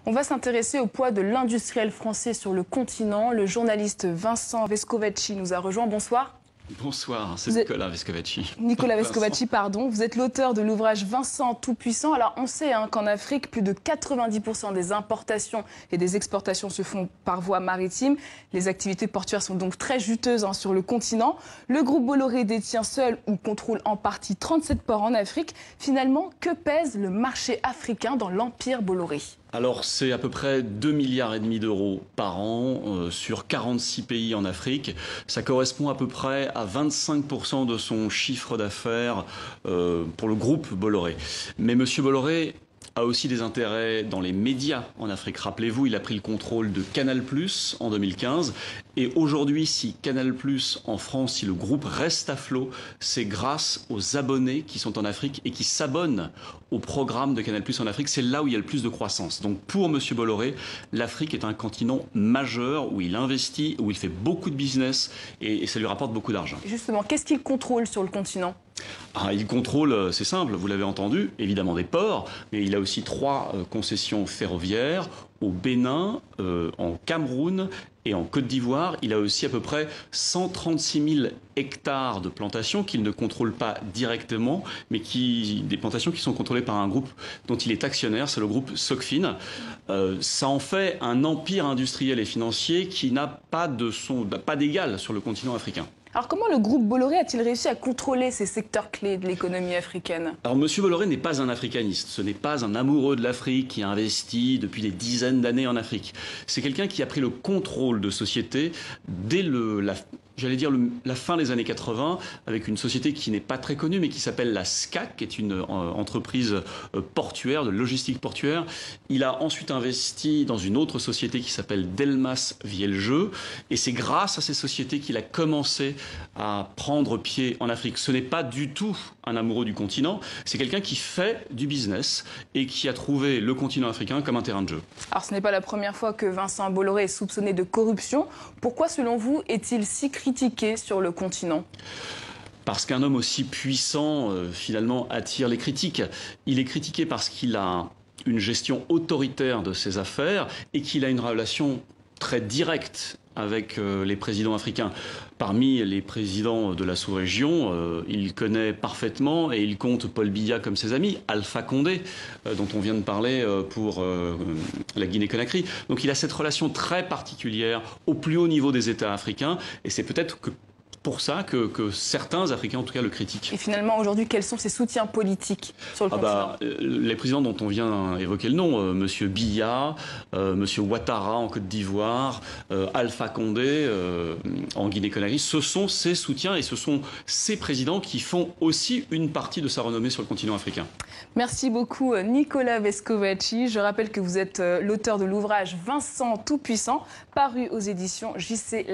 On va s'intéresser au poids de l'industriel français sur le continent. Le journaliste Vincent Vescovacci nous a rejoint. Bonsoir. Bonsoir, c'est Nicolas Vescovacci. Nicolas Vescovacci, pardon. Vous êtes l'auteur de l'ouvrage Vincent Tout-Puissant. Alors, on sait qu'en Afrique, plus de 90% des importations et des exportations se font par voie maritime. Les activités portuaires sont donc très juteuses sur le continent. Le groupe Bolloré détient seul ou contrôle en partie 37 ports en Afrique. Finalement, que pèse le marché africain dans l'empire Bolloré ? Alors, c'est à peu près 2,5 milliards d'euros par an sur 46 pays en Afrique. Ça correspond à peu près à 25% de son chiffre d'affaires pour le groupe Bolloré. Mais M. Bolloré a aussi des intérêts dans les médias en Afrique. Rappelez-vous, il a pris le contrôle de Canal+ en 2015. Et aujourd'hui, si Canal+ en France, si le groupe reste à flot, c'est grâce aux abonnés qui sont en Afrique et qui s'abonnent au programme de Canal+ en Afrique. C'est là où il y a le plus de croissance. Donc pour M. Bolloré, l'Afrique est un continent majeur où il investit, où il fait beaucoup de business et ça lui rapporte beaucoup d'argent. Justement, qu'est-ce qu'il contrôle sur le continent ? Il contrôle, c'est simple, vous l'avez entendu, évidemment des ports, mais il a aussi 3 concessions ferroviaires au Bénin, en Cameroun et en Côte d'Ivoire. Il a aussi à peu près 136 000 hectares de plantations qu'il ne contrôle pas directement, mais des plantations qui sont contrôlées par un groupe dont il est actionnaire, c'est le groupe Socfin. Ça en fait un empire industriel et financier qui n'a pas d'égal sur le continent africain. Alors comment le groupe Bolloré a-t-il réussi à contrôler ces secteurs clés de l'économie africaine ? Alors M. Bolloré n'est pas un africaniste, ce n'est pas un amoureux de l'Afrique qui a investi depuis des dizaines d'années en Afrique. C'est quelqu'un qui a pris le contrôle de sociétés dès la fin des années 80, avec une société qui n'est pas très connue, mais qui s'appelle la SCAC, qui est une entreprise portuaire, de logistique portuaire. Il a ensuite investi dans une autre société qui s'appelle Delmas Vieljeux, et c'est grâce à ces sociétés qu'il a commencé à prendre pied en Afrique. Ce n'est pas du tout un amoureux du continent, c'est quelqu'un qui fait du business et qui a trouvé le continent africain comme un terrain de jeu. Alors ce n'est pas la première fois que Vincent Bolloré est soupçonné de corruption. Pourquoi, selon vous, est-il si critiqué sur le continent ? Parce qu'un homme aussi puissant, finalement, attire les critiques. Il est critiqué parce qu'il a une gestion autoritaire de ses affaires et qu'il a une relation très directe avec les présidents africains. Parmi les présidents de la sous-région, il connaît parfaitement et il compte Paul Biya comme ses amis, Alpha Condé, dont on vient de parler pour la Guinée-Conakry. Donc il a cette relation très particulière au plus haut niveau des États africains et c'est peut-être pour ça que certains Africains, en tout cas, le critiquent. Et finalement, aujourd'hui, quels sont ses soutiens politiques sur le continent ? Les présidents dont on vient évoquer le nom, M. Biya, M. Ouattara en Côte d'Ivoire, Alpha Condé en Guinée-Conakry, ce sont ses soutiens et ce sont ces présidents qui font aussi une partie de sa renommée sur le continent africain. Merci beaucoup, Nicolas Vescovacci. Je rappelle que vous êtes l'auteur de l'ouvrage Vincent Tout-Puissant, paru aux éditions JC.